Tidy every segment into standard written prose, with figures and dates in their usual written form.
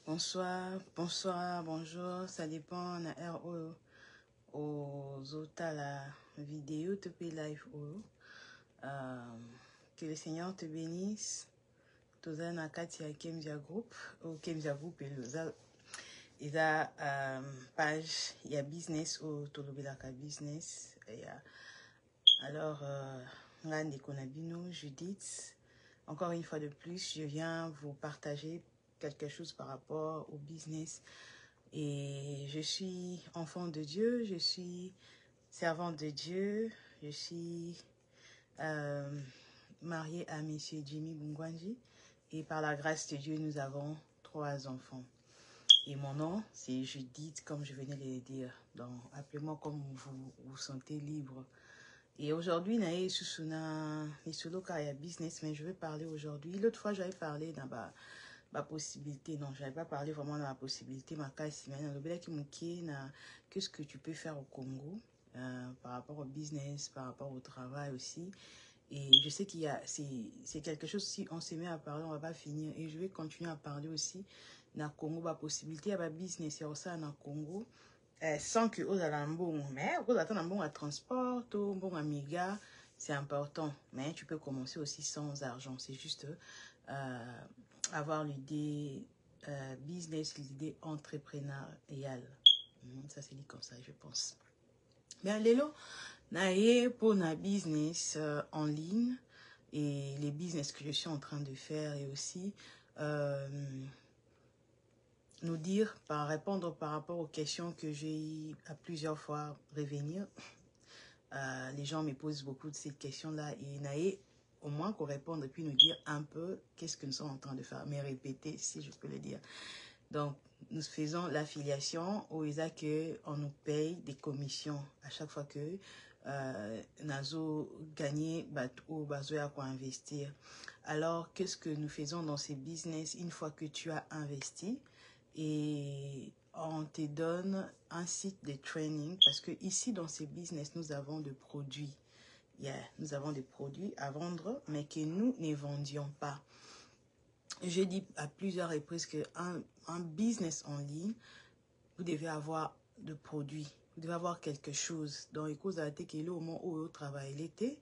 Bonsoir, bonsoir, bonjour, ça dépend na heure aux autres la vidéo te paye live que le Seigneur te bénisse. Toza na kati ya Kemzia Group ou Kemzia Group et la page il y a business au tolobelaka business alors ngande konabino Judith. Encore une fois de plus, je viens vous partager quelque chose par rapport au business. Et je suis enfant de Dieu, je suis servante de Dieu, je suis mariée à Monsieur Jimmy Bungwanji. Et par la grâce de Dieu, nous avons 3 enfants. Et mon nom, c'est Judith, comme je venais de le dire. Donc, appelez-moi comme vous vous sentez libre. Et aujourd'hui, nae susuna solo carrière business, mais je vais parler aujourd'hui. L'autre fois, j'avais parlé dans ma possibilité. Non, je n'avais pas parlé vraiment de ma possibilité. Ma casse, qu'est-ce que tu peux faire au Congo par rapport au business, par rapport au travail aussi. Et je sais qu'il y a, c'est quelque chose, si on se met à parler, on ne va pas finir. Et je vais continuer à parler aussi dans le Congo, ma possibilité, ma business, il y a aussi dans le Congo. Sans que aux alambons, mais aux attendons à transport, au bon amiga, c'est important. Mais tu peux commencer aussi sans argent. C'est juste avoir l'idée business, l'idée entrepreneuriale. Ça c'est dit comme ça, je pense. Mais lélo, naie pour na business en ligne et les business que je suis en train de faire et aussi nous dire, répondre par rapport aux questions que j'ai à plusieurs fois revenir. Les gens me posent beaucoup de ces questions-là et Naé, au moins qu'on réponde et puis nous dire un peu qu'est-ce que nous sommes en train de faire, mais répéter si je peux le dire. Donc, nous faisons l'affiliation au ISA qu'on nous paye des commissions à chaque fois que Nazo gagné ou Bazoya quoi investir. Alors, qu'est-ce que nous faisons dans ces business une fois que tu as investi? Et on te donne un site de training parce que ici dans ces business nous avons des produits, nous avons des produits à vendre mais que nous ne vendions pas. J'ai dit à plusieurs reprises que un business en ligne, vous devez avoir de produits, vous devez avoir quelque chose. Dans les causes à qui est au moment où vous travaillez l'été.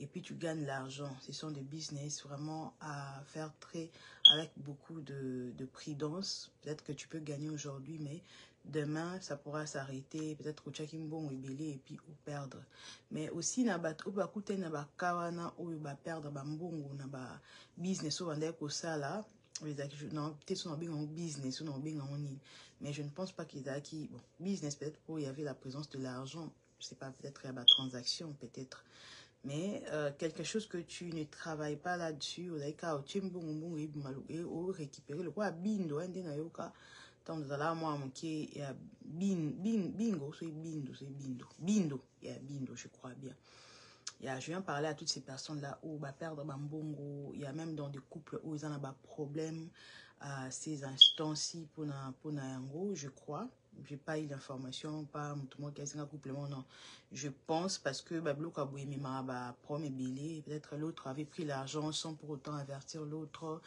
Et puis tu gagnes l'argent. Ce sont des business vraiment à faire très avec beaucoup de prudence. Peut-être que tu peux gagner aujourd'hui, mais demain ça pourra s'arrêter. Peut-être que tu as bon et puis ou perdre. Mais aussi na bat ou ba kute na ba kawana ou ba perdre ba mbongo na ba business ou ande ko sala. Non, peut-être qu'on a bien en business, on a bien en ligne. Mais je ne pense pas qu'il y a qui bon business peut-être pour il y avait la présence de l'argent. Je sais pas, peut-être il y a la transaction peut-être. Mais quelque chose que tu ne travailles pas là-dessus, ou récupérer le quoi bindo tant de là moi qui est bingo c'est bindo je crois bien. Je viens parler à toutes ces personnes là où va perdre bambongo. Il y a même dans des couples où ils ont des problèmes à ces instants-ci pour na je crois. J'ai pas eu l'information, pas tout le monde qui a un complément, non. Je pense parce que peut-être l'autre avait pris l'argent sans pour autant avertir l'autre.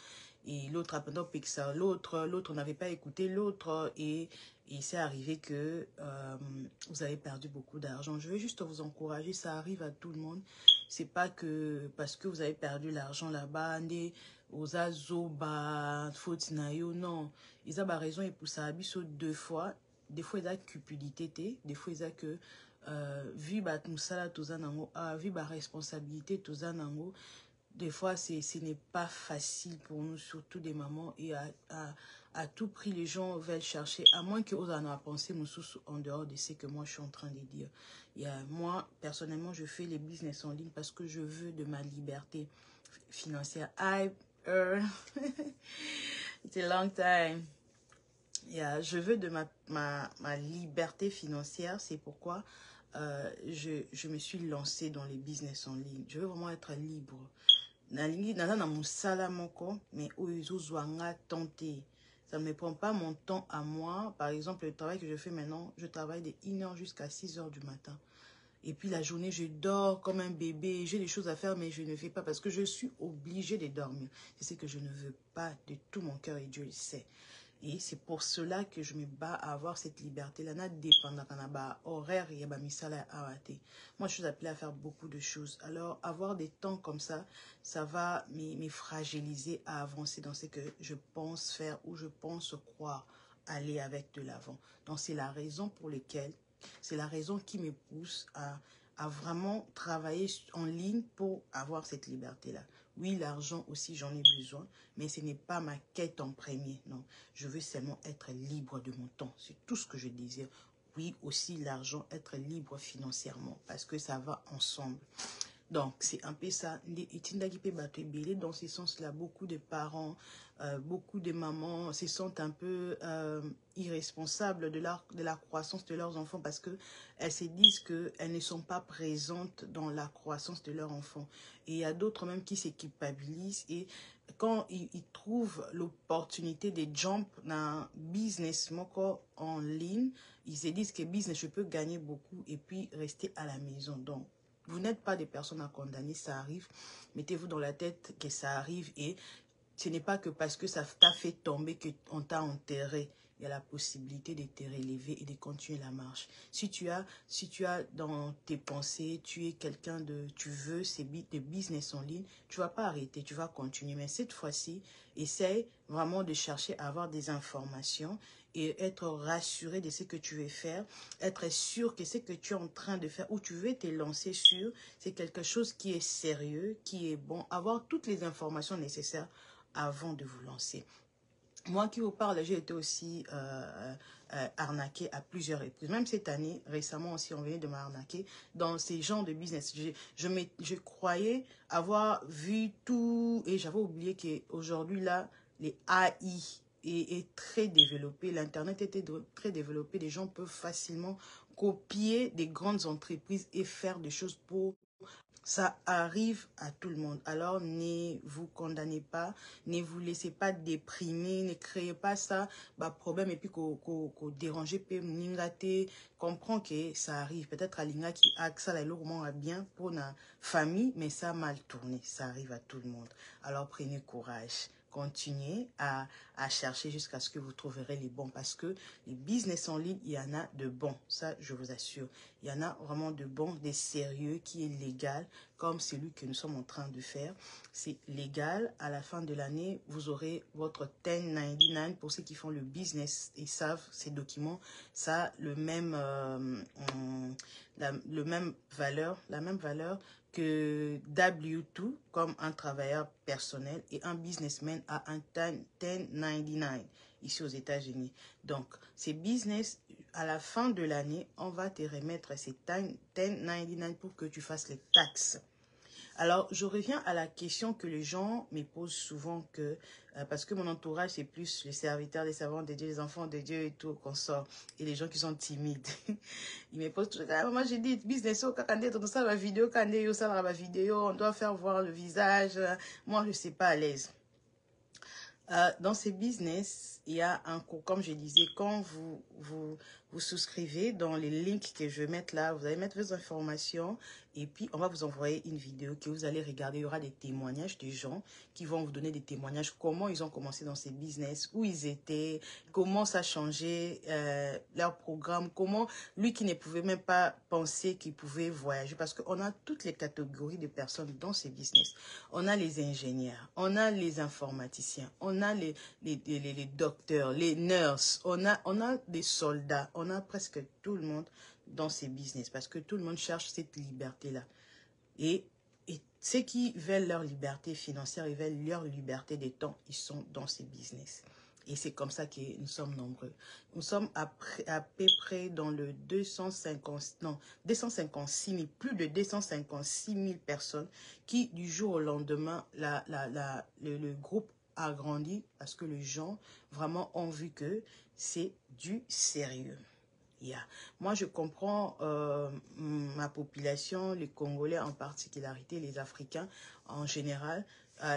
Et l'autre a pendant Pixar, l'autre n'avait pas écouté l'autre et il s'est arrivé que vous avez perdu beaucoup d'argent. Je veux juste vous encourager, ça arrive à tout le monde. C'est pas que parce que vous avez perdu l'argent là-bas, aux azoba, faute nayo, non. Ils ont raison et pour ça, abisso 2 fois. Des fois, il y a cupidité, des fois, il y a que vu ba musala tozanango, vu ba responsabilité tozanango, des fois, ce n'est pas facile pour nous, surtout des mamans, et à tout prix, les gens veulent chercher, à moins que vous en ayez pensé en dehors de ce que moi, je suis en train de dire. Moi, personnellement, je fais les business en ligne parce que je veux de ma liberté financière. It's a long time. Je veux de ma liberté financière, c'est pourquoi je me suis lancée dans les business en ligne. Je veux vraiment être libre. Mais ça ne me prend pas mon temps à moi. Par exemple, le travail que je fais maintenant, je travaille de 1h jusqu'à 6h du matin. Et puis la journée, je dors comme un bébé. J'ai des choses à faire, mais je ne fais pas parce que je suis obligée de dormir. C'est ce que je ne veux pas de tout mon cœur et Dieu le sait. Et c'est pour cela que je me bats à avoir cette liberté-là. Na dépendant de horaire et misala awate. Moi, je suis appelée à faire beaucoup de choses. Alors, avoir des temps comme ça va me fragiliser à avancer dans ce que je pense faire ou je pense croire aller avec de l'avant. Donc, c'est la raison pour laquelle, c'est la raison qui me pousse à vraiment travailler en ligne pour avoir cette liberté-là. Oui, l'argent aussi, j'en ai besoin, mais ce n'est pas ma quête en premier, non. Je veux seulement être libre de mon temps, c'est tout ce que je désire. Oui, aussi l'argent, être libre financièrement, parce que ça va ensemble. Donc, c'est un peu ça. Dans ce sens-là, beaucoup de parents, beaucoup de mamans se sentent un peu irresponsables de la croissance de leurs enfants parce qu'elles se disent qu'elles ne sont pas présentes dans la croissance de leurs enfants. Et il y a d'autres même qui se culpabilisent et quand ils trouvent l'opportunité de jump dans un business en ligne, ils se disent que business, je peux gagner beaucoup et puis rester à la maison. Donc, vous n'êtes pas des personnes à condamner, ça arrive. Mettez-vous dans la tête que ça arrive et ce n'est pas que parce que ça t'a fait tomber qu'on t'a enterré. Il y a la possibilité de te relever et de continuer la marche. Si tu as dans tes pensées, tu es quelqu'un tu veux des business en ligne, tu ne vas pas arrêter, tu vas continuer. Mais cette fois-ci, essaye vraiment de chercher à avoir des informations et être rassuré de ce que tu veux faire, être sûr que ce que tu es en train de faire ou tu veux te lancer sur, c'est quelque chose qui est sérieux, qui est bon, avoir toutes les informations nécessaires avant de vous lancer. Moi qui vous parle, j'ai été aussi arnaquée à plusieurs reprises. Même cette année, récemment aussi, on venait de m'arnaquer dans ces genres de business. Je croyais avoir vu tout et j'avais oublié qu'aujourd'hui, là, les AI est très développé. L'Internet était très développé. Les gens peuvent facilement copier des grandes entreprises et faire des choses pour... Ça arrive à tout le monde. Alors, ne vous condamnez pas, ne vous laissez pas déprimer, ne créez pas ça, problème et puis qu'on dérange, comprends que ça arrive. Peut-être à l'Inga qui a ça, là, a bien pour la famille, mais ça a mal tourné. Ça arrive à tout le monde. Alors, prenez courage. Continuez à chercher jusqu'à ce que vous trouverez les bons. Parce que les business en ligne, il y en a de bons. Ça, je vous assure. Il y en a vraiment de bons, des sérieux, qui est légal, comme celui que nous sommes en train de faire. C'est légal. À la fin de l'année, vous aurez votre 1099. Pour ceux qui font le business, ils savent ces documents. Ça a la même valeur que W2 comme un travailleur personnel et un businessman a un 1099 ici aux États-Unis. Donc, ces business, à la fin de l'année, on va te remettre ces 1099 pour que tu fasses les taxes. Alors, je reviens à la question que les gens me posent souvent parce que mon entourage, c'est plus les serviteurs, les servants de Dieu, les enfants de Dieu et tout, qu'on sort. Et les gens qui sont timides. Ils me posent toujours, moi j'ai dit, business, quand on ça, la vidéo, quand on vidéo, on doit faire voir le visage. Moi, je ne suis pas à l'aise. Dans ces business, il y a un cours, comme je disais, quand vous souscrivez dans les links que je vais mettre là, vous allez mettre vos informations et puis on va vous envoyer une vidéo que vous allez regarder. Il y aura des témoignages de gens qui vont vous donner des témoignages, comment ils ont commencé dans ces business, où ils étaient, comment ça a changé leur programme, comment lui qui ne pouvait même pas penser qu'il pouvait voyager, parce qu'on a toutes les catégories de personnes dans ces business. On a les ingénieurs, on a les informaticiens, on a les docteurs, les nurses, on a des soldats, on a presque tout le monde dans ces business parce que tout le monde cherche cette liberté-là. Et ceux qui veulent leur liberté financière, ils veulent leur liberté de temps, ils sont dans ces business. Et c'est comme ça que nous sommes nombreux. Nous sommes à peu près dans le 256 000, plus de 256 000 personnes qui, du jour au lendemain, le groupe a grandi parce que les gens vraiment ont vu que c'est du sérieux. Yeah. Moi, je comprends ma population, les Congolais en particularité, les Africains en général.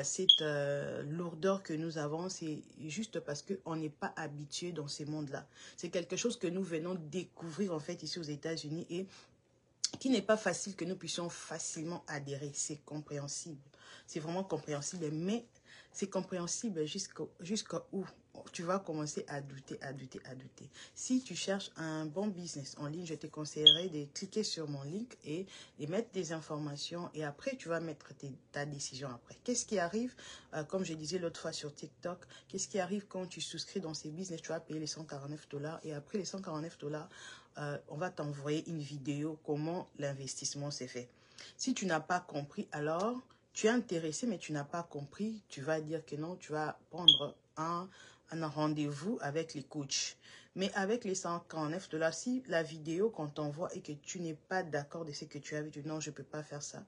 Cette lourdeur que nous avons, c'est juste parce qu'on n'est pas habitué dans ces mondes-là. C'est quelque chose que nous venons découvrir en fait ici aux États-Unis et qui n'est pas facile que nous puissions facilement adhérer. C'est compréhensible. C'est vraiment compréhensible, mais c'est compréhensible jusqu'à où? tu vas commencer à douter, à douter, à douter. Si tu cherches un bon business en ligne, je te conseillerais de cliquer sur mon link et de mettre des informations et après, tu vas mettre ta décision après. Qu'est-ce qui arrive, comme je disais l'autre fois sur TikTok, qu'est-ce qui arrive quand tu souscris dans ces business, tu vas payer les $149 et après les $149, on va t'envoyer une vidéo comment l'investissement s'est fait. Si tu n'as pas compris, alors tu es intéressé mais tu n'as pas compris, tu vas dire que non, tu vas prendre un rendez-vous avec les coachs. Mais avec les $149, si la vidéo qu'on t'envoie et que tu n'es pas d'accord de ce que tu as vu, tu dis non, je ne peux pas faire ça.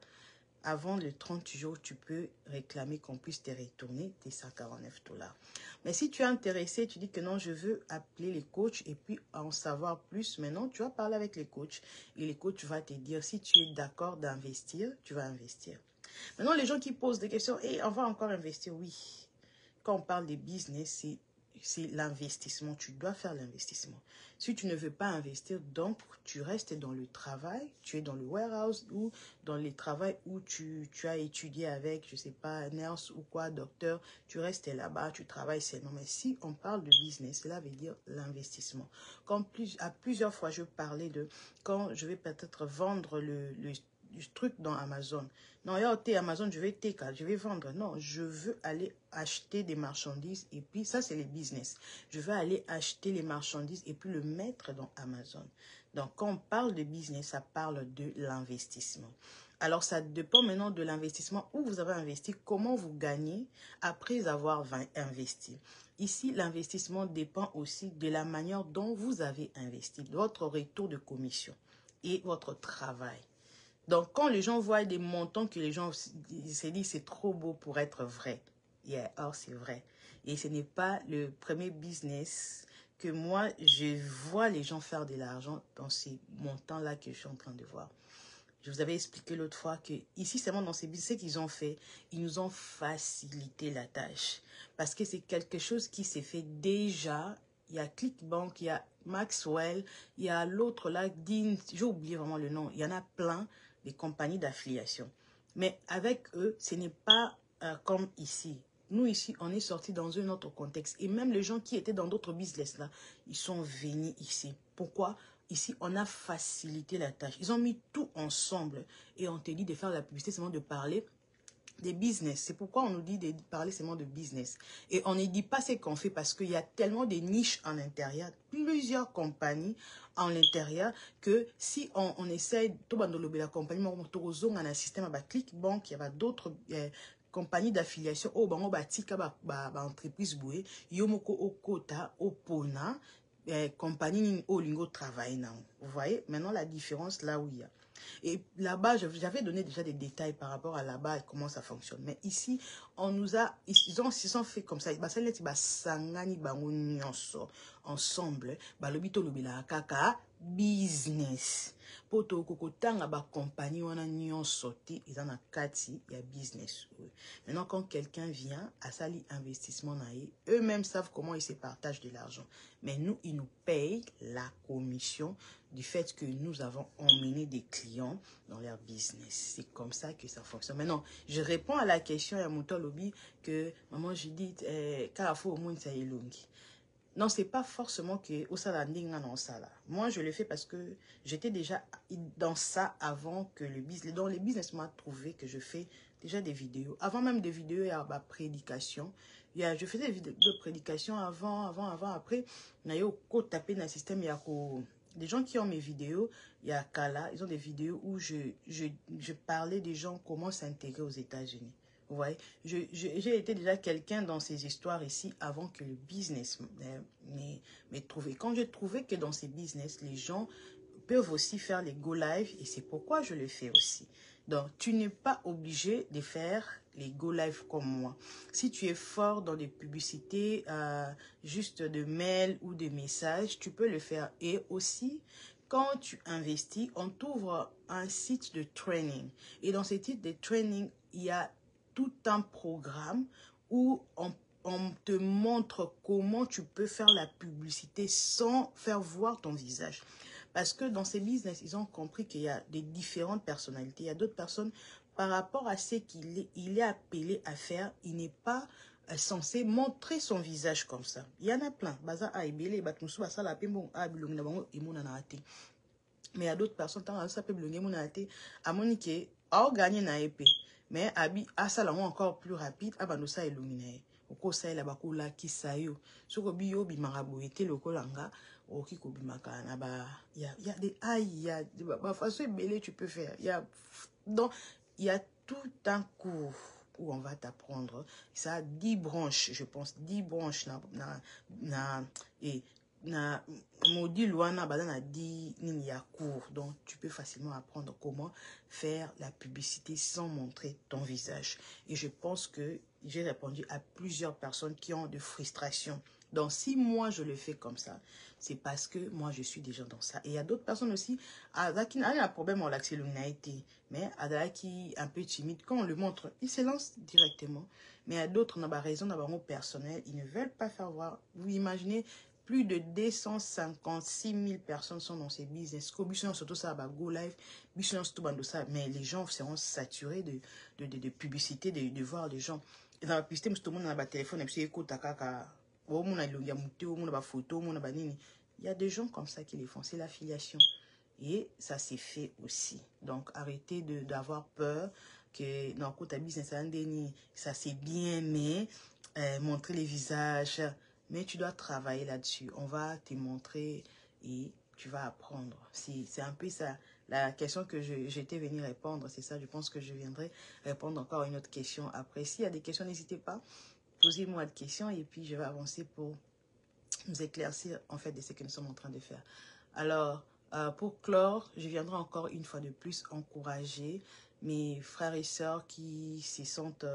Avant les 30 jours, tu peux réclamer qu'on puisse te retourner tes $149. Mais si tu es intéressé, tu dis que non, je veux appeler les coachs et puis en savoir plus, maintenant, tu vas parler avec les coachs et les coachs vont te dire si tu es d'accord d'investir, tu vas investir. Maintenant, les gens qui posent des questions, et on va encore investir, oui. Quand on parle de business, c'est l'investissement. Tu dois faire l'investissement. Si tu ne veux pas investir, donc tu restes dans le travail, tu es dans le warehouse ou dans les travails où tu as étudié avec, je ne sais pas, nurse ou quoi, docteur, tu restes là-bas, tu travailles seulement. Mais si on parle de business, cela veut dire l'investissement. Comme à plusieurs fois, je parlais de quand je vais peut-être vendre du truc dans Amazon. Non, Amazon, je vais vendre. Non, je veux aller acheter des marchandises et puis ça, c'est les business. Je veux aller acheter les marchandises et puis le mettre dans Amazon. Donc, quand on parle de business, ça parle de l'investissement. Alors, ça dépend maintenant de l'investissement, où vous avez investi, comment vous gagnez après avoir investi. Ici, l'investissement dépend aussi de la manière dont vous avez investi, de votre retour de commission et votre travail. Donc, quand les gens voient des montants que les gens se disent c'est trop beau pour être vrai. Or, c'est vrai. Et ce n'est pas le premier business que moi, je vois les gens faire de l'argent dans ces montants-là que je suis en train de voir. Je vous avais expliqué l'autre fois que ici, seulement dans ces business, ce qu'ils ont fait, ils nous ont facilité la tâche. Parce que c'est quelque chose qui s'est fait déjà. Il y a Clickbank, il y a Maxwell, il y a l'autre là, Dean, j'ai oublié vraiment le nom. Il y en a plein des compagnies d'affiliation. Mais avec eux, ce n'est pas comme ici. Nous, ici, on est sortis dans un autre contexte. Et même les gens qui étaient dans d'autres business là, ils sont venus ici. Pourquoi? Ici, on a facilité la tâche. Ils ont mis tout ensemble. Et on te dit de faire la publicité, seulement de parler des business. C'est pourquoi on nous dit de parler seulement de business. Et on ne dit pas ce qu'on fait parce qu'il y a tellement de niches en intérieur, plusieurs compagnies en l'intérieur, que si on essaie, tout la compagnie, on a un système avec Clickbank, il y a d'autres compagnies d'affiliation, entreprise bouée, yomoko okota, opona, compagnie au lingo travail. Vous voyez, maintenant la différence là où il y a. Et là-bas, j'avais donné déjà des détails par rapport à là-bas et comment ça fonctionne. Mais ici, ils se sont fait comme ça. Ensemble, business. Poto kokotanga ba compagnie wana nyonso te eza na kati ya business. Maintenant quand quelqu'un vient à sali investissement naïe, eux-mêmes savent comment ils se partagent de l'argent. Mais nous, ils nous payent la commission du fait que nous avons emmené des clients dans leur business. C'est comme ça que ça fonctionne. Maintenant, je réponds à la question à Mouton Lobby que maman, je dis Carrefour au monde ça est long. Non, c'est pas forcément que au salandinga non ça là. Moi, je le fais parce que j'étais déjà dans ça avant que le business. Dans les business m'a trouvé que je fais déjà des vidéos. Avant même des vidéos, il y a ma prédication. Je faisais des vidéos de prédication avant, après. On a eu au taper dans le système, il y a des gens qui ont mes vidéos, il y a Kala, ils ont des vidéos où je parlais des gens comment s'intégrer aux États-Unis. Vous voyez, j'ai été déjà quelqu'un dans ces histoires ici avant que le business m'ait trouvé. Quand j'ai trouvé que dans ces business, les gens peuvent aussi faire les go live et c'est pourquoi je le fais aussi. Donc, tu n'es pas obligé de faire les go live comme moi. Si tu es fort dans des publicités, juste de mails ou de messages, tu peux le faire. Et aussi, quand tu investis, on t'ouvre un site de training. Et dans ce site de training, il y a tout un programme où on te montre comment tu peux faire la publicité sans faire voir ton visage. Parce que dans ces business, ils ont compris qu'il y a des différentes personnalités. Il y a d'autres personnes, par rapport à ce qu'il est appelé à faire, il n'est pas censé montrer son visage comme ça. Il y en a plein. Baza a ebele, batmusu basa la pembo a bilongi na bango imuna na ate. Mais il y a d'autres personnes tant ça peut bilongi muna ate a monique a gagné na épée. Mais abi a ça encore plus rapide a banosa elongi na e. Oko sa ela bakula ki sayo. Soko biyo bi marabo ete lokolanga oki ko bimaka na ba il y a des aïe, il y a ba façon ebele tu peux faire. Il y a donc il y a tout un cours où on va t'apprendre. Ça a 10 branches, je pense. 10 branches. Et na module wana badana 10 ya cours. Donc, tu peux facilement apprendre comment faire la publicité sans montrer ton visage. Et je pense que j'ai répondu à plusieurs personnes qui ont de frustration. Donc, si moi, je le fais comme ça, c'est parce que moi, je suis déjà dans ça. Et il y a d'autres personnes aussi, qui ont un problème en l'accès l'unité, mais qui est un peu timide. Quand on le montre, il se lance directement. Mais il y a d'autres, dans la raison, dans le personnel, ils ne veulent pas faire voir. Vous imaginez, plus de 256 000 personnes sont dans ces business. Surtout ça, Go Live, mais les gens seront saturés de publicité, de voir les gens. Et dans la publicité, tout le monde a un téléphone, et puis écoute, il y a des gens comme ça qui les font, c'est l'affiliation. Et ça s'est fait aussi. Donc arrêtez d'avoir peur que dans le business, ça c'est bien, mais montrer les visages. Mais tu dois travailler là-dessus. On va te montrer et tu vas apprendre. C'est un peu ça. La question que j'étais venue répondre, c'est ça. Je pense que je viendrai répondre encore à une autre question après. S'il y a des questions, n'hésitez pas. Posez-moi des questions et puis je vais avancer pour nous éclaircir en fait de ce que nous sommes en train de faire. Alors, pour clore, je viendrai encore une fois de plus encourager mes frères et sœurs qui se sentent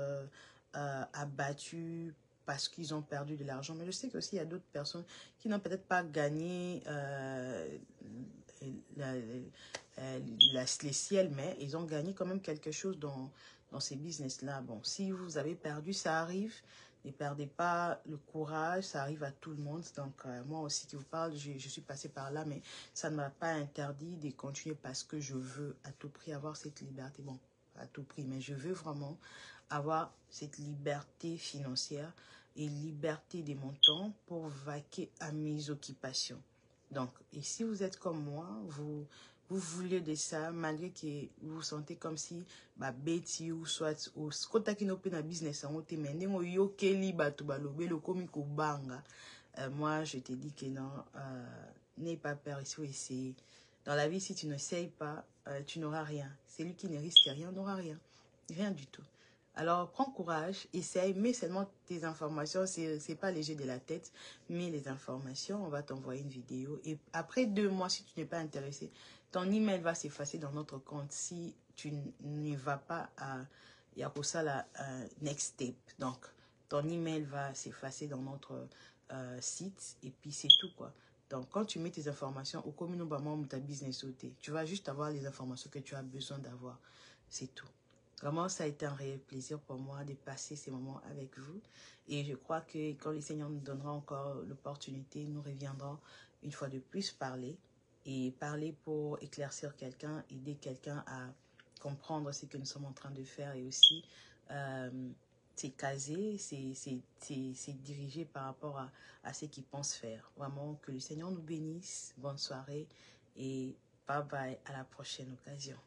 abattus parce qu'ils ont perdu de l'argent. Mais je sais qu'aussi il y a d'autres personnes qui n'ont peut-être pas gagné les ciels, mais ils ont gagné quand même quelque chose dans ces business-là. Bon, si vous avez perdu, ça arrive. Ne perdez pas le courage, ça arrive à tout le monde. Donc, moi aussi qui vous parle, je suis passée par là, mais ça ne m'a pas interdit de continuer parce que je veux à tout prix avoir cette liberté. Bon, à tout prix, mais je veux vraiment avoir cette liberté financière et liberté de mon temps pour vaquer à mes occupations. Donc, et si vous êtes comme moi, vous voulez de ça, malgré que vous vous sentez comme si bêti ou soit au kotaki no pe na business en ote mais ndenge oyokeli bato balobe le komi ko banga. Moi je te dis que non, n'aie pas peur, il faut essayer. Dans la vie, si tu n'essayes pas, tu n'auras rien. Celui qui ne risque rien n'aura rien. Rien du tout. Alors, prends courage, essaye, mets seulement tes informations, c'est pas léger de la tête, mets les informations, on va t'envoyer une vidéo. Et après 2 mois, si tu n'es pas intéressé, ton email va s'effacer dans notre compte si tu n'y vas pas à Yakosala Next Step. Donc, ton email va s'effacer dans notre site et puis c'est tout quoi. Donc, quand tu mets tes informations au communément ta business OT, tu vas juste avoir les informations que tu as besoin d'avoir. C'est tout. Vraiment, ça a été un réel plaisir pour moi de passer ces moments avec vous. Et je crois que quand le Seigneur nous donnera encore l'opportunité, nous reviendrons une fois de plus parler. Et parler pour éclaircir quelqu'un, aider quelqu'un à comprendre ce que nous sommes en train de faire. Et aussi, c'est casé, c'est dirigé par rapport à ce qu'ils pensent faire. Vraiment, que le Seigneur nous bénisse. Bonne soirée et bye bye, à la prochaine occasion.